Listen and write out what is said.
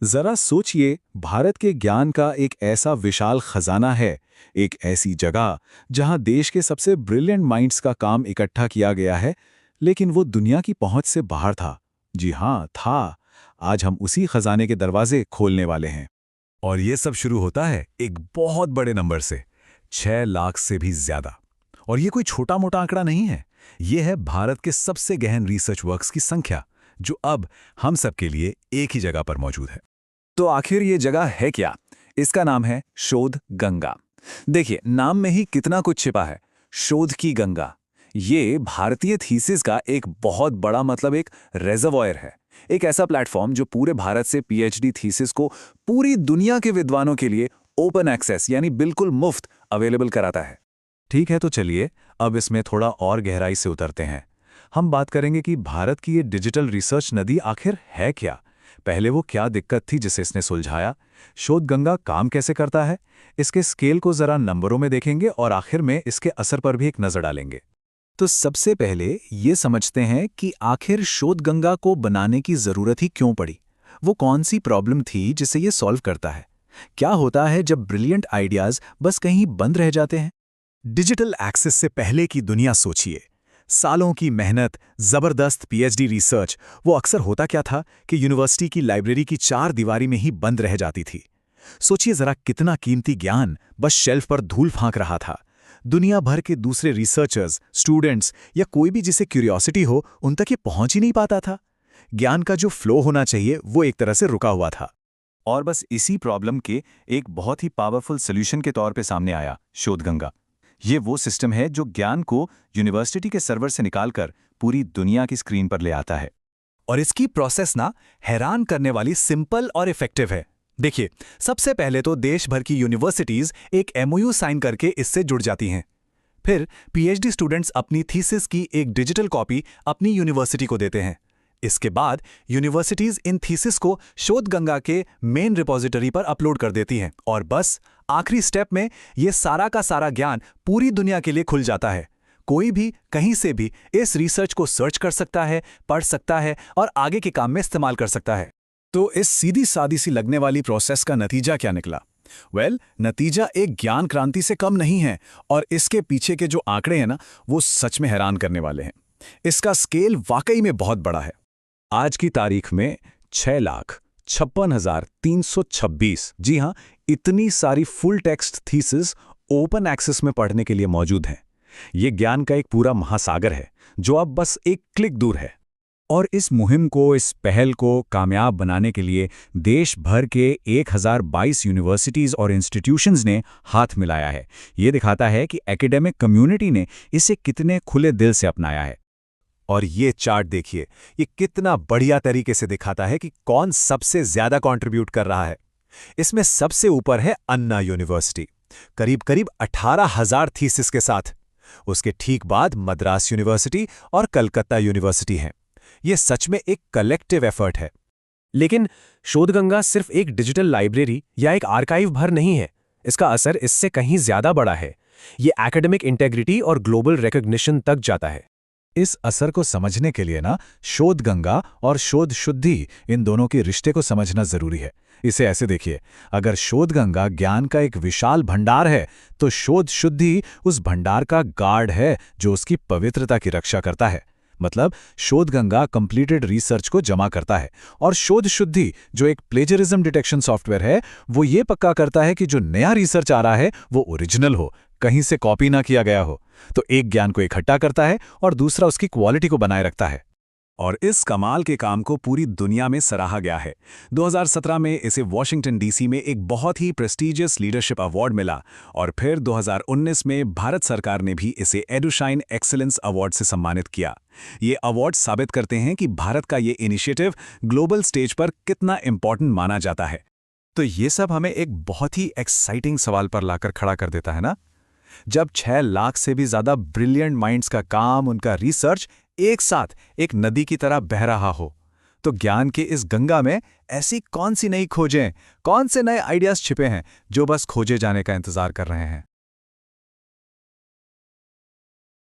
जरा सोचिए, भारत के ज्ञान का एक ऐसा विशाल खजाना है, एक ऐसी जगह जहां देश के सबसे ब्रिलियंट माइंड्स का काम इकट्ठा किया गया है, लेकिन वो दुनिया की पहुंच से बाहर था। जी हाँ, था। आज हम उसी खजाने के दरवाजे खोलने वाले हैं। और ये सब शुरू होता है एक बहुत बड़े नंबर से, 6 लाख से भी ज्यादा। और ये कोई छोटा मोटा आंकड़ा नहीं है, ये है भारत के सबसे गहन रिसर्च वर्क्स की संख्या, जो अब हम सबके लिए एक ही जगह पर मौजूद है। तो आखिर ये जगह है क्या? इसका नाम है शोध गंगा। देखिए, नाम में ही कितना कुछ छिपा है। शोध की गंगा, ये भारतीय थीसिस का एक बहुत बड़ा एक रेजर्वॉयर है। एक ऐसा प्लेटफॉर्म जो पूरे भारत से पीएचडी थीसिस को पूरी दुनिया के विद्वानों के लिए ओपन एक्सेस यानी बिल्कुल मुफ्त अवेलेबल कराता है। ठीक है, तो चलिए अब इसमें थोड़ा और गहराई से उतरते हैं। हम बात करेंगे कि भारत की ये डिजिटल रिसर्च नदी आखिर है क्या। पहले वो क्या दिक्कत थी जिसे इसने सुलझाया, शोध गंगा काम कैसे करता है, इसके स्केल को जरा नंबरों में देखेंगे और आखिर में इसके असर पर भी एक नजर डालेंगे। तो सबसे पहले ये समझते हैं कि आखिर शोध गंगा को बनाने की जरूरत ही क्यों पड़ी। वो कौन सी प्रॉब्लम थी जिसे ये सॉल्व करता है? क्या होता है जब ब्रिलियंट आइडियाज बस कहीं बंद रह जाते हैं? डिजिटल एक्सेस से पहले की दुनिया सोचिए। सालों की मेहनत, जबरदस्त पीएचडी रिसर्च, वो अक्सर होता क्या था कि यूनिवर्सिटी की लाइब्रेरी की 4 दीवारी में ही बंद रह जाती थी। सोचिए जरा, कितना कीमती ज्ञान बस शेल्फ पर धूल फांक रहा था। दुनिया भर के दूसरे रिसर्चर्स, स्टूडेंट्स या कोई भी जिसे क्यूरियोसिटी हो, उन तक ये पहुंच ही नहीं पाता था। ज्ञान का जो फ्लो होना चाहिए वो एक तरह से रुका हुआ था। और बस इसी प्रॉब्लम के एक बहुत ही पावरफुल सोल्यूशन के तौर पे सामने आया शोध गंगा। ये वो सिस्टम है जो ज्ञान को यूनिवर्सिटी के सर्वर से निकालकर पूरी दुनिया की स्क्रीन पर ले आता है। और इसकी प्रोसेस ना हैरान करने वाली सिंपल और इफेक्टिव है। देखिए, सबसे पहले तो देश भर की यूनिवर्सिटीज एक एमओयू साइन करके इससे जुड़ जाती हैं। फिर पीएचडी स्टूडेंट्स अपनी थीसिस की एक डिजिटल कॉपी अपनी यूनिवर्सिटी को देते हैं। इसके बाद यूनिवर्सिटीज इन थीसिस को शोध गंगा के मेन रिपोजिटरी पर अपलोड कर देती हैं और बस आखिरी स्टेप में ये सारा का सारा ज्ञान पूरी दुनिया के लिए खुल जाता है। कोई भी कहीं से भी इस रिसर्च को सर्च कर सकता है, पढ़ सकता है और आगे के काम में इस्तेमाल कर सकता है। तो इस सीधी सादी सी लगने वाली प्रोसेस का नतीजा क्या निकला? नतीजा एक ज्ञान क्रांति से कम नहीं है, और इसके पीछे के जो आंकड़े हैं ना, वो सच में हैरान करने वाले हैं। इसका स्केल वाकई में बहुत बड़ा है। आज की तारीख में 6,56,326, जी हां, इतनी सारी full text thesis open access में पढ़ने के लिए मौजूद हैं। ये ज्ञान का एक पूरा महासागर है जो अब बस एक क्लिक दूर है। और इस मुहिम को, इस पहल को कामयाब बनाने के लिए देश भर के 1022 यूनिवर्सिटीज और इंस्टीट्यूशंस ने हाथ मिलाया है। ये दिखाता है कि एकेडमिक कम्युनिटी ने इसे कितने खुले दिल से अपनाया है। और ये चार्ट देखिए, ये कितना बढ़िया तरीके से दिखाता है कि कौन सबसे ज्यादा कंट्रीब्यूट कर रहा है। इसमें सबसे ऊपर है अन्ना यूनिवर्सिटी, करीब करीब 18,000 थीसिस के साथ। उसके ठीक बाद मद्रास यूनिवर्सिटी और कलकत्ता यूनिवर्सिटी हैं। ये सच में एक कलेक्टिव एफर्ट है। लेकिन शोधगंगा सिर्फ एक डिजिटल लाइब्रेरी या एक आर्काइव भर नहीं है। इसका असर इससे कहीं ज्यादा बड़ा है। ये एकेडमिक इंटेग्रिटी और ग्लोबल रिकॉग्निशन तक जाता है। इस असर को समझने के लिए ना, शोध गंगा और शोध शुद्धि, इन दोनों के रिश्ते को समझना जरूरी है। इसे ऐसे देखिए, अगर शोध गंगा ज्ञान का एक विशाल भंडार है, तो शोध शुद्धि उस भंडार का गार्ड है जो उसकी पवित्रता की रक्षा करता है। मतलब शोध गंगा कंप्लीटेड रिसर्च को जमा करता है, और शोध शुद्धि जो एक प्लेजरिज्म डिटेक्शन सॉफ्टवेयर है, वो ये पक्का करता है कि जो नया रिसर्च आ रहा है वो ओरिजिनल हो, कहीं से कॉपी ना किया गया हो। तो एक ज्ञान को इकट्ठा करता है और दूसरा उसकी क्वालिटी को बनाए रखता है। और इस कमाल के काम को पूरी दुनिया में सराहा गया है। 2017 में इसे वॉशिंगटन डीसी में एक बहुत ही प्रेस्टीजियस लीडरशिप अवार्ड मिला, और फिर 2019 में भारत सरकार ने भी इसे एडुशाइन एक्सीलेंस अवार्ड से सम्मानित किया। ये अवार्ड साबित करते हैं कि भारत का ये इनिशिएटिव ग्लोबल स्टेज पर कितना इंपॉर्टेंट माना जाता है। तो ये सब हमें एक बहुत ही एक्साइटिंग सवाल पर लाकर खड़ा कर देता है ना। जब 6 लाख से भी ज्यादा ब्रिलियंट माइंड्स का काम, उनका रिसर्च एक साथ एक नदी की तरह बह रहा हो, तो ज्ञान के इस गंगा में ऐसी कौन सी नई खोजें, कौन से नए आइडियाज छिपे हैं जो बस खोजे जाने का इंतजार कर रहे हैं।